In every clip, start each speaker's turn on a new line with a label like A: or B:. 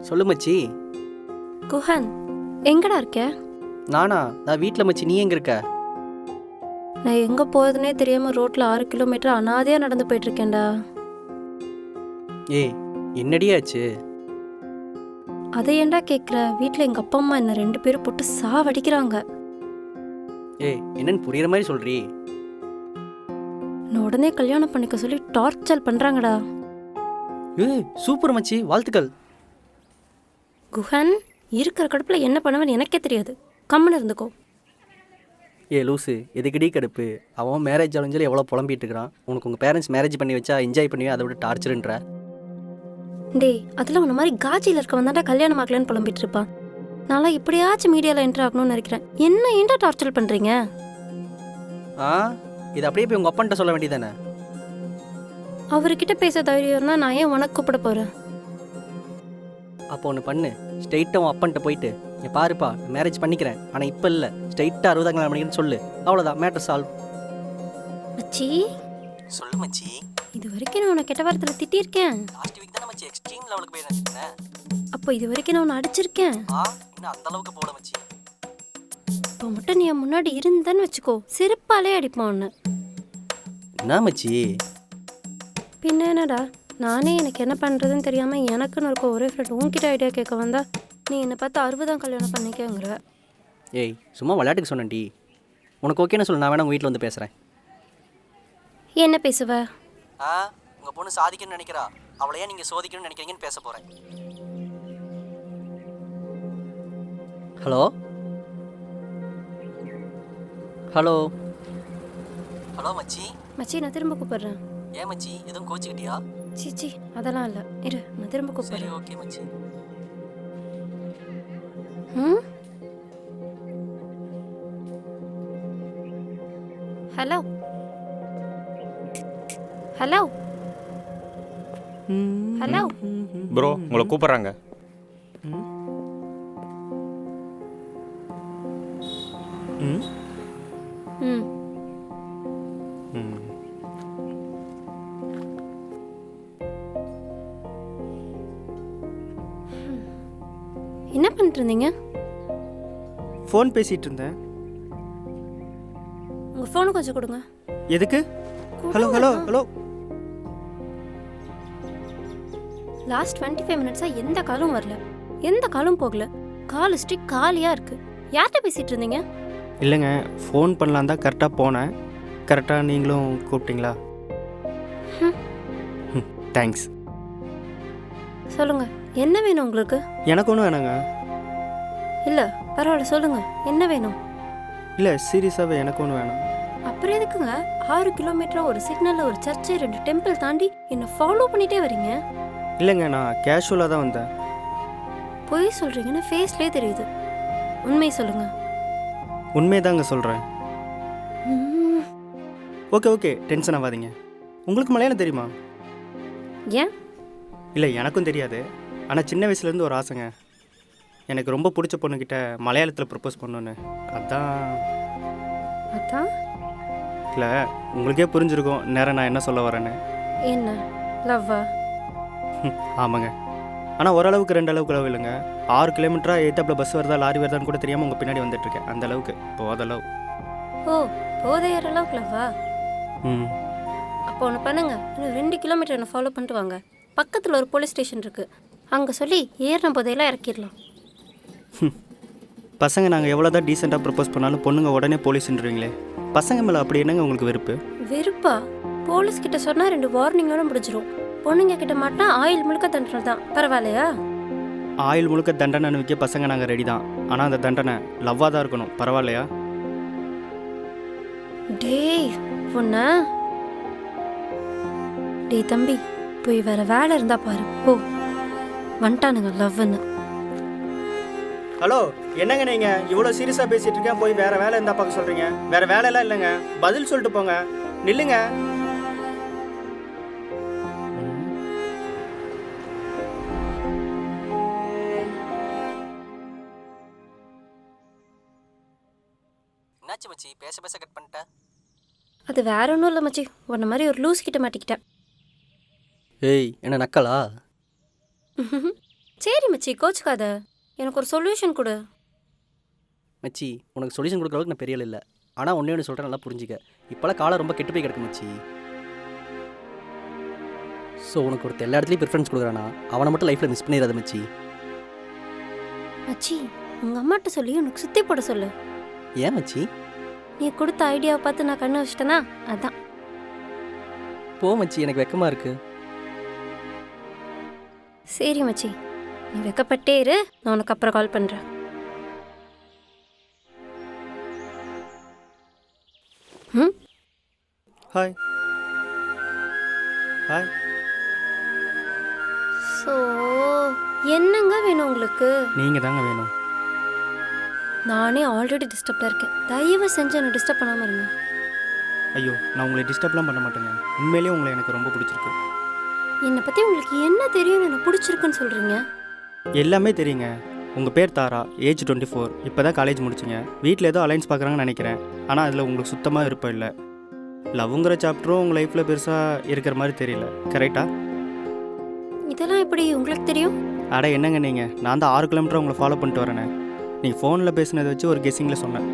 A: சொல்லு மச்சி.
B: குஹன் எங்கடா இருக்க?
A: நானா? நான் வீட்டில் மச்சி. நீ எங்கே இருக்க?
B: நான் எங்கே போகிறதுனே தெரியாமல் ரோட்டில் 6 கிலோமீட்டர் அனாதையாக நடந்து போயிட்டுருக்கேன்டா.
A: ஏய், என்னடியாச்சு?
B: அதை ஏன்டா கேட்குற? வீட்டில் எங்கள் அப்பா அம்மா என்ன 2 பேரும் போட்டு சாவடிக்கிறாங்க.
A: ஏய், என்னன்னு புரியுற மாதிரி சொல்றீ?
B: நான் உடனே கல்யாணம் பண்ணிக்க சொல்லி டார்ச்சர் பண்ணுறாங்கடா.
A: ஏய், சூப்பர் மச்சி, வாழ்த்துக்கள்.
B: குஹன், இருக்கிற கடுப்பில் என்ன பண்ணுவேன்னு எனக்கே தெரியாது. கம்முன்னு இருந்துக்கோ.
A: ஏ லூசு, எதுக்கடி கடுப்பு? அவன் மேரேஜ் அலைஞ்சாலும் எவ்வளோ புலம்பிட்டு இருக்கிறான். உனக்கு உங்கள் பேரண்ட்ஸ் மேரேஜ் பண்ணி வச்சா என்ஜாய் பண்ணுவியா, அதை விட டார்ச்சருன்ற.
B: டேய், அதில் உன்ன மாதிரி காஜியில் இருக்க வந்தாண்டா கல்யாணம் ஆகலன்னு புலம்பிட்டு இருப்பான். நான்லாம் எப்படியாச்சும் மீடியாவில் என்ட்ரு ஆகணும்னு நினைக்கிறேன். என்ன ஏன்டா டார்ச்சர் பண்ணுறீங்க?
A: இது அப்படியே போய் உங்கள் அப்பான்ட்ட சொல்ல வேண்டியதானே?
B: அவர்கிட்ட பேச தைரியம் தான் நான் ஏன் உனக்கு கூப்பிட போகிறேன்?
A: அப்போ ஒன்று பண்ணு, ஸ்ட்ரெயிட்டாக உன் அப்பன்ட்ட போயிட்டு, இங்கே பாருப்பா மேரேஜ் பண்ணிக்கிறேன், ஆனால் இப்போ இல்லை, ஸ்ட்ரெயிட்டாக 60 கல்யாணம் பண்ணிக்கிறேன்னு சொல்லு. அவ்வளோதான், மேட்டர் சால்வ்.
B: மச்சி,
A: சொல்லு மச்சி.
B: இது வரைக்கும் நான் உன்னை கெட்ட வாரத்தில் திட்டியிருக்கேன்.
A: லாஸ்ட் வீக் தானே மச்சி எக்ஸ்ட்ரீம் லெவலுக்கு போயிருந்தேன்.
B: அப்போ இது வரைக்கும் நான் உன்னை அடிச்சிருக்கேன்.
A: இன்னும் அந்த அளவுக்கு போட மச்சி.
B: இப்போ மட்டும் நீ என் முன்னாடி இருந்தேன்னு வச்சுக்கோ, செருப்பாலே அடிப்பான் உன்னை.
A: என்ன மச்சி?
B: பின்ன என்னடா, நானே எனக்கு என்ன பண்ணுறதுன்னு தெரியாமல் எனக்குன்னு இருக்க ஒரே ஃப்ரெண்ட் உன்கிட்ட ஐடியா கேட்க வந்தா நீ என்னை பார்த்து 60 கல்யாணம் பண்ணிக்கங்கிற.
A: ஏய், சும்மா விளையாட்டுக்கு சொன்னேன்டி. உனக்கு ஓகேன்னு சொல்லு, நான் வேணா உங்கள் வீட்டில் வந்து பேசுகிறேன்.
B: என்ன பேசுவ?
A: உங்கள் பொண்ணு சாதிக்கணும்னு நினைக்கிறா, அவளையே நீங்கள் சோதிக்கணும்னு நினைக்கிறீங்கன்னு பேச போகிறேன். ஹலோ ஹலோ ஹலோ மச்சி.
B: மச்சி, நான் திரும்ப கூப்பிடுறேன்.
A: ஏன் மச்சி, எதுவும் கோச்சிக்கிட்டியா?
B: சீச்சி, அதெல்லாம் இல்லை, இரு நான் திரும்ப கூப்பிடுறேன்.
A: ஓகே மச்சி.
B: ஹலோ ஹலோ ஹலோ
C: ப்ரோ, உங்களை கூப்பிட்றாங்க.
B: ம் என்ன பண்ணிட்டு இருந்தீங்க?
D: ஃபோன் பேசிகிட்டு இருந்தேன்.
B: உங்கள் ஃபோனு கொஞ்சம் கொடுங்க.
D: எதுக்கு? Hello hello hello.
B: லாஸ்ட் 25 மினிட்ஸாக எந்த காலும் வரல, எந்த காலும் போகல. கால் ஹிஸ்ட்ரி காலியாக இருக்குது. யார்கிட்ட பேசிகிட்டு இருந்தீங்க?
D: இல்லைங்க, ஃபோன் பண்ணலாம் தான் கரெக்டாக போனேன். கரெக்டாக நீங்களும் கூப்பிட்டீங்களா? தேங்க்ஸ்.
B: சொல்லுங்கள், என்ன வேணும் உங்களுக்கு?
D: எனக்கு ஒன்றும் வேணாங்க.
B: இல்லை பரவாயில்ல, சொல்லுங்கள் என்ன வேணும்?
D: இல்லை, சீரியஸாகவே எனக்கு ஒன்றும் வேணாம்.
B: அப்புறம் எதுக்குங்க 6 கிலோமீட்டர் ஒரு சிக்னலில் ஒரு சர்ச்சு 2 டெம்பிள் தாண்டி என்னை ஃபாலோ பண்ணிகிட்டே வரீங்க?
D: இல்லைங்க, நான் கேஷுவலாக தான் வந்தேன்.
B: பொய் சொல்கிறீங்கன்னு ஃபேஸ்லேயே தெரியுது. உண்மை சொல்லுங்கள்.
D: உண்மைதாங்க சொல்கிறேன். ஓகே ஓகே, டென்ஷன் ஆகாதீங்க. உங்களுக்கு மலையாளம் தெரியுமா?
B: ஏன்?
D: இல்லை, எனக்கும் தெரியாது. ஆனால் சின்ன வயசுலேருந்து ஒரு ஆசைங்க. எனக்கு ரொம்ப பிடிச்ச பொண்ணுக்கிட்ட மலையாளத்தில் ப்ரப்போஸ் பண்ணணுன்னு. அதான். இல்லை, உங்களுக்கே புரிஞ்சிருக்கும் நேரம் நான் என்ன சொல்ல வரேன்னு.
B: என்ன லவ்வா?
D: ஆமாங்க. ஆனால் ஓரளவுக்கு 2 அளவுக்கு லவ் இல்லைங்க. 6 கிலோமீட்டராக ஏத்தாப்பில் பஸ் வருதா லாரி வருதான்னு கூட தெரியாமல் உங்கள் பின்னாடி வந்துட்டுருக்கேன். அந்த அளவுக்கு போத லவ்.
B: ஓ, போதையற அளவுக்கு லவ்வா? அப்போ ஒன்று பண்ணுங்க, இன்னும் 2 கிலோமீட்டர் என்னை ஃபாலோ பண்ணிட்டு வாங்க. பக்கத்தில் ஒரு போலீஸ் ஸ்டேஷன் இருக்குது, அங்கே சொல்லி ஏறின போதையெல்லாம் இறக்கிடலாம்.
D: பசங்க நாங்கள் எவ்வளோ தான் டீசெண்டாக ப்ரப்போஸ் பண்ணாலும் பொண்ணுங்க உடனே போலீஸ்ன்றீங்களே. பசங்க மேலே அப்படி என்னங்க உங்களுக்கு வெறுப்பு?
B: வெறுப்பா? போலீஸ் கிட்ட சொன்னால் 2 வார்னிங்கோட முடிஞ்சிடும். பொண்ணுங்க கிட்ட மாட்டா ஆயில் முழுக்க தண்டனை தான். பரவாயில்லையா?
D: ஆயில் முழுக்க தண்டனை அனுபவிக்க பசங்க நாங்கள் ரெடி தான். ஆனால் அந்த தண்டனை லவ்வாக தான் இருக்கணும். பரவாயில்லையா?
B: டேய் பொண்ணா, டேய் தம்பி, போய் வேற வேலை இருந்தா பாரு. ஓ, வந்துட்டானுங்க லவ்னு.
D: ஹலோ, என்னங்க நீங்கள் இவ்வளோ சீரியஸாக பேசிகிட்டு இருக்கேன், போய் வேறு வேலை இருந்தால் பார்க்க சொல்கிறீங்க? வேறு வேலையெல்லாம் இல்லைங்க, பதில் சொல்லிட்டு போங்க. நில்லுங்க.
A: என்னாச்சு மச்சி, பேச பேச கட் பண்ணிட்டேன்?
B: அது வேற ஒன்றும் இல்லை மச்சி, உன்ன மாதிரி ஒரு லூஸ் கிட்ட மாட்டிக்கிட்டேன்.
A: ஏய், என்ன நக்கலா?
B: சரி மச்சி கோச்சுக்காத, எனக்கு ஒரு சொல்யூஷன் கொடு.
A: மச்சி உனக்கு சொல்யூஷன் கொடுக்குற அளவுக்கு நான் பெரிய ஆள் இல்லை. ஆனால் ஒன்றே ஒன்று சொல்கிறேன், நல்லா புரிஞ்சுக்க. இப்போலாம் காலம் ரொம்ப கெட்டு போய் கிடக்கு மச்சி. ஸோ உனக்கு ஒருத்தர் எல்லா இடத்துலையும் ப்ரிஃபரன்ஸ் கொடுக்குறானா அவனை மட்டும் லைஃப்பில் மிஸ் பண்ணிடாத மச்சி.
B: மச்சி உங்கள் அம்மாட்ட சொல்லி உனக்கு சுற்றி போட சொல்லு.
A: ஏன் மச்சி?
B: நீ கொடுத்த ஐடியாவை பார்த்து நான் கண்ணு வச்சிட்டேனா, அதான்.
A: போ மச்சி, எனக்கு வெக்கமாக இருக்குது.
B: சரி மச்சி, நீ வெக்கப்பட்டே இரு, நான் உனக்கு அப்புறம் கால் பண்ணுறேன். ம்
D: ஹாய் ஹாய்.
B: ஸோ என்னங்க வேணும் உங்களுக்கு?
D: நீங்கள் தாங்க வேணும்.
B: நானே ஆல்ரெடி டிஸ்டர்ப்டாக இருக்கேன், தயவு செஞ்சு என்னை டிஸ்டர்ப் பண்ணாமல் இருங்க.
D: ஐயோ, நான் உங்களை டிஸ்டர்ப்லாம் பண்ண மாட்டேங்க. உண்மையிலேயே உங்களை எனக்கு ரொம்ப பிடிச்சிருக்கு.
B: என்னை பற்றி உங்களுக்கு என்ன தெரியும் எனக்கு பிடிச்சிருக்குன்னு சொல்கிறீங்க?
D: எல்லாமே தெரியுங்க. உங்கள் பேர் தாரா, ஏஜ் 24, இப்போ தான் காலேஜ் முடிச்சிங்க. வீட்டில் ஏதோ அலைன்ஸ் பார்க்குறாங்கன்னு நினைக்கிறேன். ஆனால் அதில் உங்களுக்கு சுத்தமாக விருப்பம் இல்லை. லவ்ங்கிற சாப்டரும் உங்கள் லைஃப்பில் பெருசாக இருக்கிற மாதிரி தெரியல. கரெக்டா?
B: இதெல்லாம் எப்படி உங்களுக்கு தெரியும்?
D: அட என்னங்க நீங்கள், நான் தான் 6 கிலோமீட்டர் உங்களை ஃபாலோ பண்ணிட்டு வரேனே. நீங்கள் ஃபோனில் பேசுனதை வச்சு ஒரு கெஸ்ஸிங்கில் சொன்னேன்.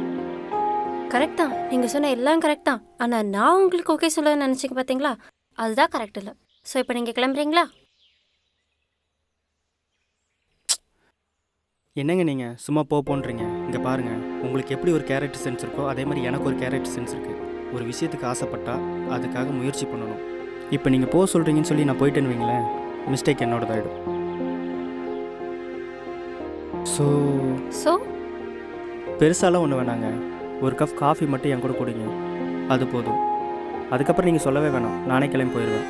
B: கரெக்ட் தான், நீங்கள் சொன்ன எல்லாம் கரெக்ட் தான். ஆனால் நான் உங்களுக்கு ஓகே சொல்ல நினச்சிங்க பார்த்தீங்களா, அதுதான் கரெக்ட் இல்லை. ஸோ இப்போ நீங்கள் கிளம்புறீங்களா?
D: என்னங்க நீங்கள் சும்மா போன்றீங்க. இங்கே பாருங்கள், உங்களுக்கு எப்படி ஒரு கேரக்டர் சென்ஸ் இருக்கோ அதே மாதிரி எனக்கு ஒரு கேரக்டர் சென்ஸ் இருக்குது. ஒரு விஷயத்துக்கு ஆசைப்பட்டால் அதுக்காக முயற்சி பண்ணணும். இப்போ நீங்கள் போக சொல்கிறீங்கன்னு சொல்லி நான் போயிட்டேன்னு வைங்களேன், மிஸ்டேக் என்னோடதாயிடும். ஸோ பெருசாலாம் ஒன்று வேணாங்க. ஒரு கப் காஃபி மட்டும் என் கூட குடிங்க, அது போதும். அதுக்கப்புறம் நீங்கள் சொல்லவே வேணாம், நானே கிளம்பி போயிடுவேன்.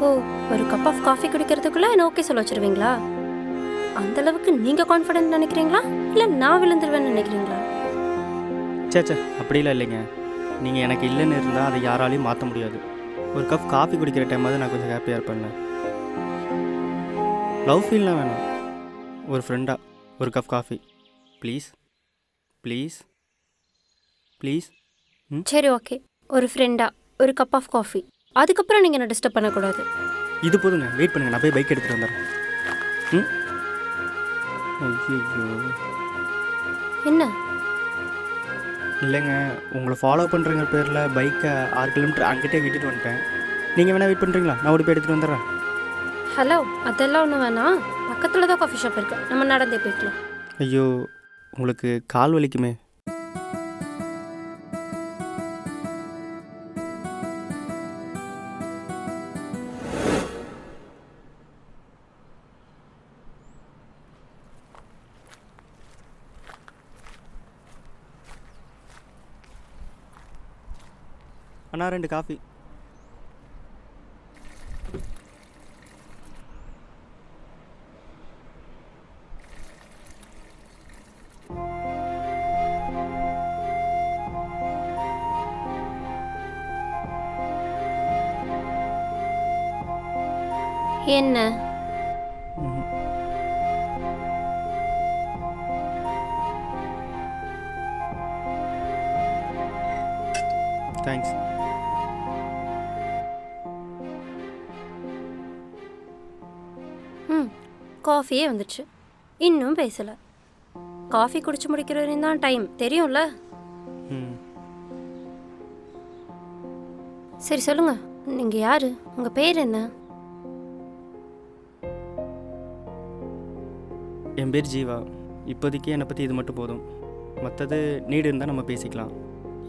B: ஓ, ஒரு கப் ஆஃப் காஃபி குடிக்கிறதுக்குள்ளே என்ன ஓகே சொல்ல வச்சுருவீங்களா? அந்தளவுக்கு நீங்கள் கான்ஃபிடென்ட் நினைக்கிறீங்களா, இல்லை நான் விழுந்துருவேன்னு நினைக்கிறீங்களா?
D: சேச்சே, அப்படிலாம் இல்லைங்க. நீங்கள் எனக்கு இல்லைன்னு இருந்தால் அதை யாராலையும் மாற்ற முடியாது. ஒரு கப் காஃபி குடிக்கிற டைமாவது நான் கொஞ்சம் ஹாப்பியாக இருப்பேன். லவ் ஃபீல்லாம் வேணாம், ஒரு ஃப்ரெண்டாக ஒரு cup coffee please please please.
B: சரி ஓகே, ஒரு ஃப்ரெண்டா ஒரு கப் ஆஃப் காஃபி, அதுக்கப்புறம் நீங்கள் என்ன டிஸ்டர்ப் பண்ணக்கூடாது.
D: இது போதுங்க, வெயிட் பண்ணுங்கள், நான் போய் பைக் எடுத்துகிட்டு வந்துடுறேன். ஐயோ
B: என்ன?
D: இல்லைங்க, உங்களை ஃபாலோ பண்ணுறங்கிற பேரில் பைக்கை 6 கிலோமீட்டர் அங்கிட்டே விட்டுட்டு வந்துட்டேன். நீங்கள் வேணால் வெயிட் பண்ணுறீங்களா? நான் ஓடி போய் எடுத்துகிட்டு வந்துடுறேன்.
B: ஹலோ, அதெல்லாம் ஒன்றும் வேணாம், பக்கத்தில் தான் காஃபி ஷாப் இருக்கு, நம்ம நடந்தே போய்க்கலாம்.
D: ஐயோ, உங்களுக்கு கால் வலிக்குமே. அண்ணா 2 காஃபி.
B: என்ன?
D: தேங்க்ஸ்.
B: காஃபியே வந்துடுச்சு, இன்னும் பேசலை. காஃபி குடிச்சு முடிக்கிற வரையும் தான் டைம் தெரியும்ல. சரி சொல்லுங்க, நீங்கள் யாரு, உங்கள் பேர் என்ன?
D: என் பேர் ஜீவா. இப்போதைக்கு என்னை பற்றி இது மட்டும் போதும். மற்றது நீடு இருந்தால் நம்ம பேசிக்கலாம்.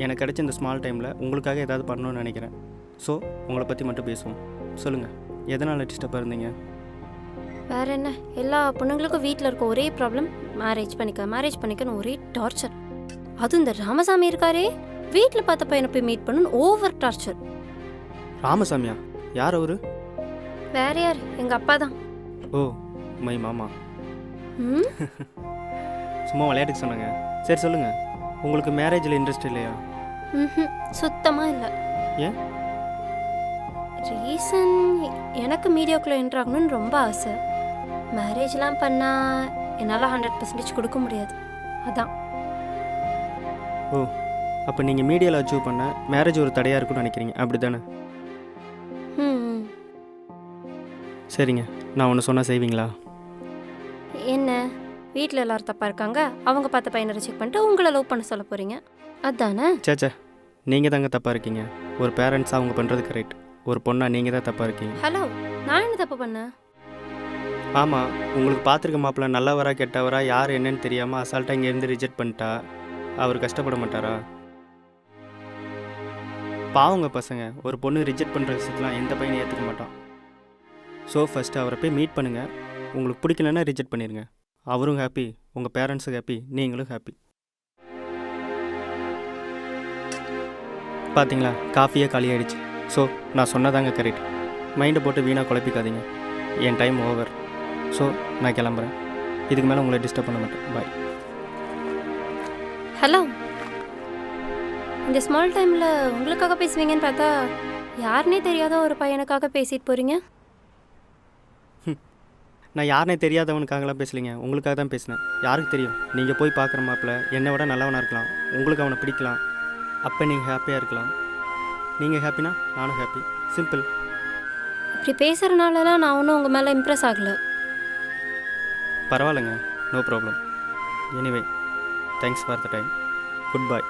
D: எனக்கு கிடைச்ச இந்த ஸ்மால் டைமில் உங்களுக்காக ஏதாவது பண்ணணும்னு நினைக்கிறேன். ஸோ உங்களை பற்றி மட்டும் பேசுவோம். சொல்லுங்கள், எதனால் டிஸ்டர்பாக இருந்தீங்க?
B: வேற என்ன, எல்லா பொண்ணுங்களுக்கும் வீட்டில் இருக்க ஒரே ப்ராப்ளம், மேரேஜ் பண்ணிக்கன்னு ஒரே டார்ச்சர். அதுவும் இந்த ராமசாமி இருக்காரே, வீட்டில் பார்த்த பையனை போய் மீட் பண்ணணும், ஓவர் டார்ச்சர்.
D: ராமசாமியா? யார் அவரு?
B: வேற யார், எங்கள் அப்பா தான்.
D: ஓ, மை மாமா.
B: ம்
D: சும்மா விளையாட்டுக்கு சொன்னாங்க. சரி சொல்லுங்கள், உங்களுக்கு மேரேஜில் இன்ட்ரெஸ்ட் இல்லையா?
B: சுத்தமாக இல்லை.
D: ஏன்?
B: ரீசன், எனக்கு மீடியாக்குள்ளே என்ட்ரு ஆகணும்னு ரொம்ப ஆசை. மேரேஜ்லாம் பண்ணால் என்னால் 100% கொடுக்க முடியாது, அதான்.
D: ஓ, அப்போ நீங்கள் மீடியாவில் அச்சீவ் பண்ண மேரேஜ் ஒரு தடையாக இருக்குன்னு நினைக்கிறீங்க, அப்படி தானே?
B: ம்
D: சரிங்க, நான் ஒன்று சொன்னால் செய்வீங்களா?
B: என்ன வீட்டில் எல்லாரும் தப்பாக இருக்காங்க, அவங்க பார்த்த பையனை ரிஜெக்ட் பண்ணிட்டு உங்களை லவ் பண்ண சொல்ல போகிறீங்க, அதானே?
D: சேச்சே, நீங்கள் தாங்க தப்பாக இருக்கீங்க. ஒரு பேரண்ட்ஸாக அவங்க பண்ணுறது கரெக்ட். ஒரு பொண்ணா நீங்கள் தான் தப்பாக இருக்கீங்க.
B: ஹலோ, நான் என்ன தப்பு பண்ணேன்?
D: ஆமாம், உங்களுக்கு பார்த்துருக்க மாப்பிள்ள நல்லவரா கெட்டவரா யார் என்னன்னு தெரியாமல் அசால்ட்டாக இங்கேருந்து ரிஜெக்ட் பண்ணிட்டா அவர் கஷ்டப்பட மாட்டாரா? பாவங்க பசங்க, ஒரு பொண்ணு ரிஜெக்ட் பண்ணுற விஷயத்தெலாம் எந்த பையனை ஏற்றுக்க மாட்டான். ஸோ ஃபஸ்ட்டு அவரை போய் மீட் பண்ணுங்கள். உங்களுக்கு பிடிக்கலன்னா ரிஜெக்ட் பண்ணிடுங்க. அவரும் ஹாப்பி, உங்கள் பேரண்ட்ஸும் ஹாப்பி, நீங்களும் ஹாப்பி. பார்த்தீங்களா, காஃபியே காலி ஆகிடுச்சு. ஸோ நான் சொன்னதாங்க கரெக்ட். மைண்டை போட்டு வீணாக குழப்பிக்காதீங்க. என் டைம் ஓவர். ஸோ நான் கிளம்புறேன். இதுக்கு மேலே உங்களை டிஸ்டர்ப் பண்ண மாட்டேன். பாய்.
B: ஹலோ, இந்த ஸ்மால் டைமில் உங்களுக்காக பேசுவீங்கன்னு பார்த்தா யாருனே தெரியாத ஒரு பையனுக்காக பேசிட்டு போகிறீங்க.
D: நான் யாருனே தெரியாதவனுக்காகலாம் பேசலைங்க, உங்களுக்காக தான் பேசினேன். யாருக்கு தெரியும், நீங்கள் போய் பார்க்குற மாப்பிள்ள என்னை விட நல்லவனாக இருக்கலாம், உங்களுக்கு அவனை பிடிக்கலாம். அப்போ நீங்கள் ஹாப்பியாக இருக்கலாம். நீங்கள் ஹாப்பினா நானும் ஹாப்பி. சிம்பிள்.
B: இப்படி பேசுகிறனாலலாம் நான் ஒன்றும் உங்கள் மேலே இம்ப்ரெஸ் ஆகலை.
D: பரவாயில்லைங்க, no problem. Anyway, thanks for the time. Good bye.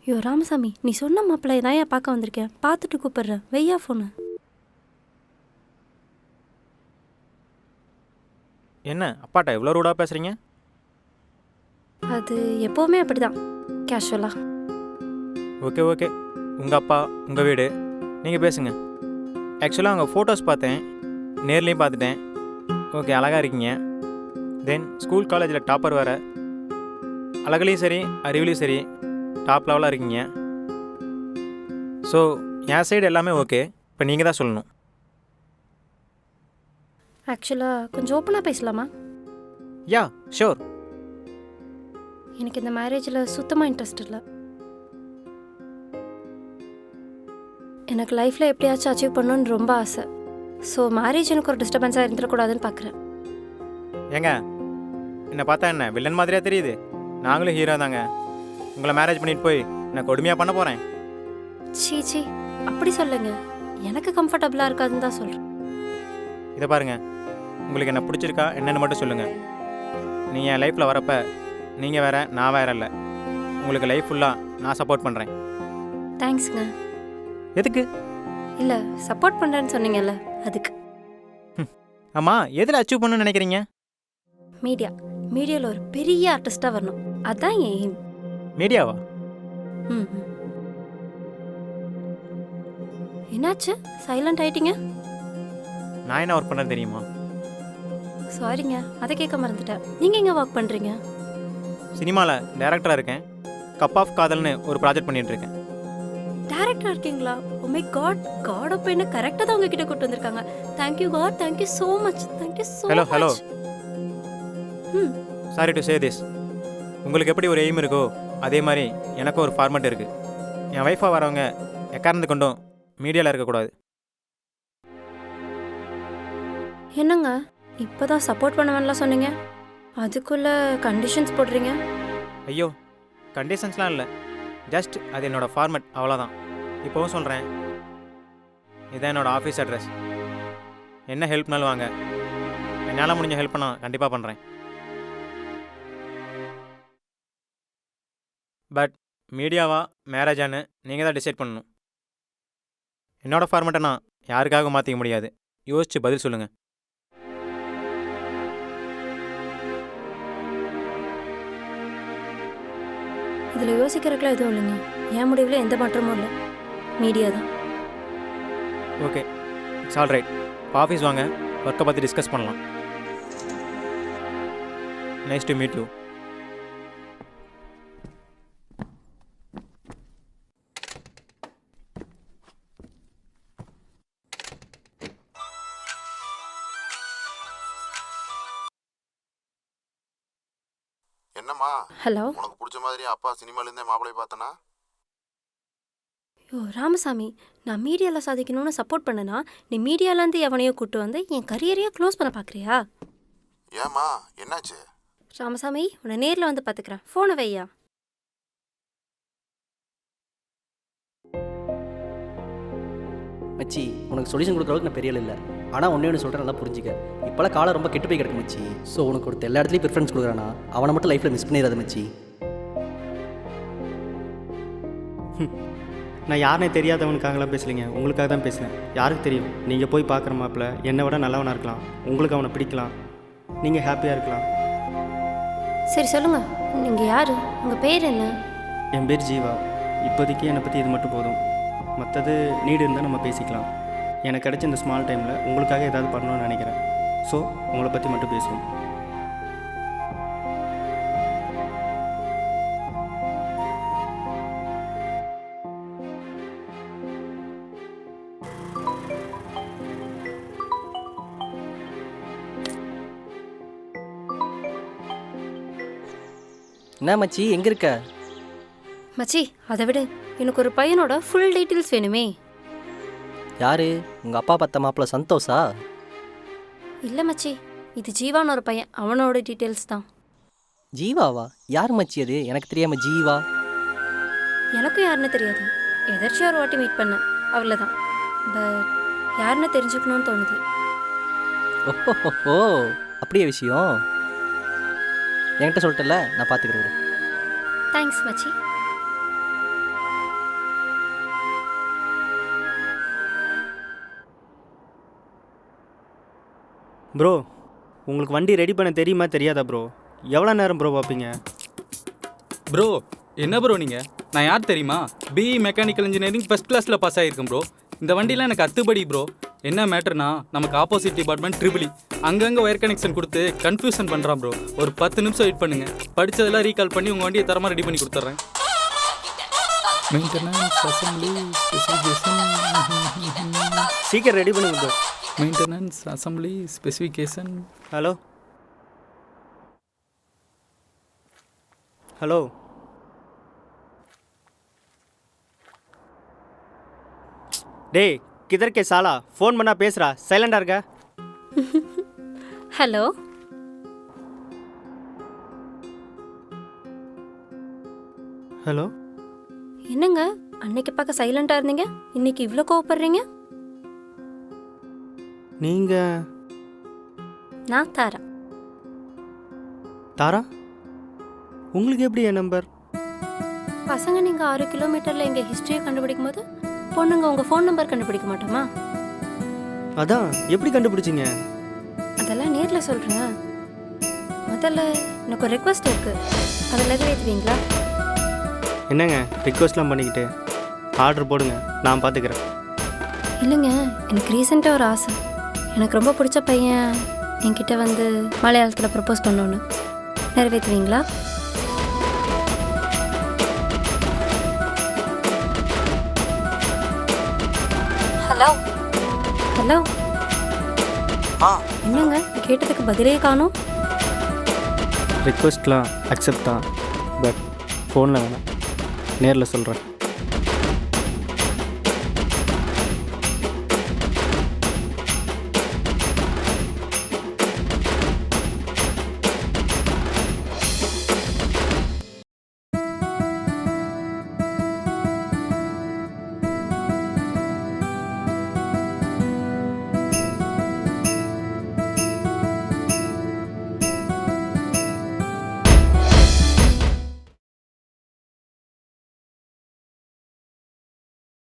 B: யோ ராமசாமி, நீ சொன்ன மாப்பிள்ளையை தான் ஏன் பார்க்க வந்திருக்கேன். பார்த்துட்டு கூப்பிட்றேன், வெய்யா ஃபோனு.
C: என்ன அப்பாட்டா இவ்வளோ ரூடாக பேசுகிறீங்க?
B: அது எப்போவுமே அப்படி தான், கேஷுவலாக.
C: ஓகே ஓகே, உங்கள் அப்பா உங்கள் வீடு, நீங்கள் பேசுங்க. ஆக்சுவலாக உங்கள் ஃபோட்டோஸ் பார்த்தேன், நேர்லேயும் பார்த்துட்டேன். ஓகே, அழகாக இருக்கீங்க. தென் ஸ்கூல் காலேஜில் டாப்பர் வேறு. அழகுலேயும் சரி அறிவுலேயும் சரி டாப் லெவலாக இருக்கீங்க. ஸோ என் சைடு எல்லாமே ஓகே. இப்போ நீங்கள் தான் சொல்லணும்.
B: ஆக்சுவலாக கொஞ்சம் ஓப்பனாக பேசலாமா?
C: யா ஷோர்.
B: எனக்கு இந்த மேரேஜில் சுத்தமாக இன்ட்ரெஸ்ட் இல்லை. எனக்கு லைஃப்பில் எப்படியாச்சும் அச்சீவ் பண்ணணுன்னு ரொம்ப ஆசை. ஸோ மேரேஜ் எனக்கு ஒரு டிஸ்டர்பன்ஸாக இருந்துடக்கூடாதுன்னு பார்க்குறேன்.
C: ஏங்க, என்னை பார்த்தா என்ன வில்லன் மாதிரியாக தெரியுது? நாங்களும் ஹீரோ தாங்க. உங்களை மேரேஜ் பண்ணிட்டு போய் நான் கொடுமையாக பண்ண போகிறேன்.
B: சீ, அப்படி சொல்லுங்க. எனக்கு கம்ஃபர்டபுளாக இருக்காதுன்னு தான் சொல்கிறேன்.
C: இதை பாருங்கள், உங்களுக்கு என்ன பிடிச்சிருக்கா என்னென்னு மட்டும் சொல்லுங்கள். நீங்கள் என் லைஃப்பில் வரப்போ நீங்கள் வேறு நான் வேறு இல்லை. உங்களுக்கு லைஃப் ஃபுல்லாக நான் சப்போர்ட் பண்ணுறேன்.
B: தேங்க்ஸுங்க.
C: எதுக்கு?
B: இல்லை, சப்போர்ட் பண்ணுறேன்னு சொன்னீங்கல்ல, அதுக்கு.
C: ஆமாம், எதில் அச்சீவ் பண்ணணும்னு நினைக்கிறீங்க?
B: மீடியாவில் ஒரு பெரிய ஆர்டிஸ்டாக வரணும், அதுதான் என் எய்ம்.
C: மீடியாவா?
B: ம். என்னாச்சு, சைலண்ட் ஆயிட்டீங்க?
C: நான் என்ன ஒர்க் பண்ணுறேன்னு தெரியுமா?
B: சாரிங்க, அதை கேட்க மறந்துட்டேன். நீங்கள் எங்கே ஒர்க் பண்ணுறீங்க?
C: சினிமாவில் டைரக்டராக இருக்கேன். கப் ஆஃப் காதல்னு ஒரு ப்ராஜெக்ட் பண்ணிகிட்டு இருக்கேன்.
B: டேரக்டராக இருக்கீங்களா? ஓ மை காட், காட் அப்போ என்ன கரெக்டாக தான் உங்ககிட்ட கூப்பிட்டு வந்திருக்காங்க. Thank you God, thank you so much, thank you so much.
C: Hello.
B: ம்.
C: Sorry to say this. உங்களுக்கு எப்படி ஒரு எய்ம் இருக்கோ அதே மாதிரி எனக்கும் ஒரு ஃபார்மேட் இருக்குது. என் ஒய்ஃபாக வரவங்க எக்காரணத்து கொண்டும் மீடியாவில் இருக்கக்கூடாது.
B: என்னங்க, இப்போ தான் சப்போர்ட் பண்ண வேணலாம் சொன்னீங்க, அதுக்குள்ளே கண்டிஷன்ஸ் போடுறீங்க.
C: ஐயோ, கண்டிஷன்ஸ்லாம் இல்லை, ஜஸ்ட் அது என்னோடய ஃபார்மேட், அவ்வளோதான். இப்போவும் சொல்கிறேன், இதுதான் என்னோடய ஆஃபீஸ் அட்ரஸ். என்ன ஹெல்ப்னாலும் வாங்க, என்னால் முடிஞ்ச ஹெல்ப் நான் கண்டிப்பாக பண்ணுறேன். பட் மீடியாவா மேரேஜான்னு நீங்கள் தான் டிசைட் பண்ணணும். என்னோடய ஃபார்மேட்டை நான் யாருக்காக மாற்றிக்க முடியாது. யோசிச்சு பதில் சொல்லுங்கள்.
B: இதில் யோசிக்கிறதுக்குலாம் எதுவும் இல்லைங்க. என் முடிவில் எந்த மாற்றமும் இல்லை, மீடியா தான்.
C: Okay, it's all right. Office வாங்க, ஒர்க்கை பற்றி டிஸ்கஸ் பண்ணலாம். Nice to meet you.
E: என்னம்மா,
B: ஹலோ.
E: உனக்கு பிடிச்ச மாதிரி அப்பா சினிமாலேருந்தே மாப்பிள்ளை பார்த்தனா?
B: யோ ராமசாமி, நான் மீடியாவில் சாதிக்கணும்னு சப்போர்ட் பண்ணனா நீ மீடியாலேருந்து எவனையோ கூட்டு வந்து என் கரியரையே க்ளோஸ் பண்ண பார்க்குறியா?
E: ஏம்மா என்னாச்சு?
B: ராமசாமி, உன்னை நேரில் வந்து பார்த்துக்கிறேன். ஃபோனை வையா.
A: மச்சி, உனக்கு சொல்யூஷன் கொடுக்குற அளவுக்கு நான் பெரிய ஆள் இல்லை. ஆனால் ஒன்று சொல்கிறேன், நல்லா புரிஞ்சுக்க. இப்போலாம் காலம் ரொம்ப கெட்டு போய் கிடக்கு மச்சி. ஸோ உனக்கு ஒருத்த எல்லா இடத்துலையும் ப்ரிஃபரன்ஸ் கொடுக்குறானா அவனை மட்டும் லைஃப்பில் மிஸ் பண்ணிடாத மச்சி.
D: நான் யாருனே தெரியாதவனுக்காகலாம் பேசலைங்க, உங்களுக்காக தான் பேசுனேன். யாருக்கு தெரியும், நீங்கள் போய் பார்க்குற மாப்பிள்ள என்னை விட நல்லவனாக இருக்கலாம், உங்களுக்கு அவனை பிடிக்கலாம், நீங்கள் ஹாப்பியாக இருக்கலாம்.
B: சரி சொல்லுங்கள், நீங்கள் யார்? உங்கள் பேர் என்ன?
D: என் பேர் ஜீவா. இப்போதைக்கு என்னை பற்றி இது மட்டும் போதும். மற்றது நீடு இருந்தால் நம்ம பேசிக்கலாம். எனக்கு கிடைச்ச இந்த ஸ்மால் டைமில் உங்களுக்காக ஏதாவது பண்ணணும்னு நினைக்கிறேன். ஸோ உங்களை பற்றி மட்டும் பேசுவோம்.
A: என்ன மச்சி, எங்கே இருக்க?
B: மச்சி, அதை விட எனக்கு ஒரு பையனோட ஃபுல் டீட்டெயில்ஸ் வேணுமே.
A: யாரு? உங்கள் அப்பா பார்த்த மாப்பிள்ள சந்தோஷா?
B: இல்லை மச்சி, இது ஜீவான்னு ஒரு பையன், அவனோட டீட்டெயில்ஸ் தான்.
A: ஜீவாவா? யார் மச்சி அது? எனக்கு தெரியாமல் ஜீவா.
B: எனக்கும் யாருன்னு தெரியாது, எதாச்சும் ஒரு வாட்டி மீட் பண்ணேன், அவ்வளோதான். பட் யாருன்னு தெரிஞ்சுக்கணும்னு தோணுது.
A: ஓஹோ, அப்படியே விஷயம். என்கிட்ட சொல்லிட்டல, நான் பார்த்துக்கிறேன்.
B: தேங்க்ஸ் மச்சி.
D: ப்ரோ, உங்களுக்கு வண்டி ரெடி பண்ண தெரியுமா தெரியாதா ப்ரோ? எவ்வளோ நேரம் ப்ரோ பார்ப்பீங்க?
F: ப்ரோ என்ன ப்ரோ நீங்கள்? நான் யார் தெரியுமா? பிஇ மெக்கானிக்கல் இன்ஜினியரிங் ஃபஸ்ட் கிளாஸில் பாஸ் ஆகியிருக்கேன் ப்ரோ. இந்த வண்டிலாம் எனக்கு அத்துப்படி ப்ரோ. என்ன மேட்டர்னா, நமக்கு ஆப்போசிட் டிபார்ட்மெண்ட் ட்ரிபிள் இ அங்கங்கே ஒயர் கனெக்ஷன் கொடுத்து கன்ஃபியூஷன் பண்ணுறான் ப்ரோ. ஒரு 10 நிமிஷம் வெயிட் பண்ணுங்கள், படித்ததெல்லாம் ரீகால் பண்ணி உங்கள் வண்டியை தரமாக ரெடி பண்ணி கொடுத்துட்றேன். Maintenance assembly specification.
D: சீக்கிரம் ரெடி பண்ணுங்க bro.
F: Maintenance assembly specification.
D: Hello hello டேய், கிதர் கே சாலா, ஃபோன் பண்ணா பேசுறா, சைலண்டாக இருக்க.
B: ஹலோ,
D: ஹலோ
B: என்னங்க அன்னைக்கு பார்க்க சைலண்டாக இருந்தீங்க, இன்னைக்கு இவ்வளோ கோவப்படுறீங்க?
D: நீங்கள்
B: நான் தாரா.
D: தாரா, உங்களுக்கு எப்படி என் நம்பர்?
B: பசங்க நீங்கள் 6 கிலோமீட்டரில் எங்கள் ஹிஸ்ட்ரியை கண்டுபிடிக்கும் போது பொண்ணுங்க உங்கள் ஃபோன் நம்பர் கண்டுபிடிக்க மாட்டோமா?
D: அதான் எப்படி கண்டுபிடிச்சிங்க?
B: அதெல்லாம் நேரில் சொல்கிறேன். முதல்ல எனக்கு ஒரு ரெக்வஸ்ட் இருக்குது, அதில் நிறைவேற்றுவீங்களா?
D: என்னங்க ரிக்வெஸ்ட்லாம் பண்ணிக்கிட்டு? ஆர்டர் போடுங்க, நான் பார்த்துக்கிறேன்.
B: இல்லைங்க, எனக்கு ரீசெண்டாக ஒரு ஆசை. எனக்கு ரொம்ப பிடிச்ச பையன் என்கிட்ட வந்து மலையாளத்தில் ப்ரப்போஸ் பண்ணோன்னு, நிறைவேற்றுவீங்களா? ஹலோ ஹலோ, என்னங்க கேட்டதுக்கு பதிலே காணோம்?
D: ரிக்வெஸ்ட்லாம் அக்செப்ட் தான், பட் ஃபோனில் வேணாம், நேரில் சொல்கிறேன்.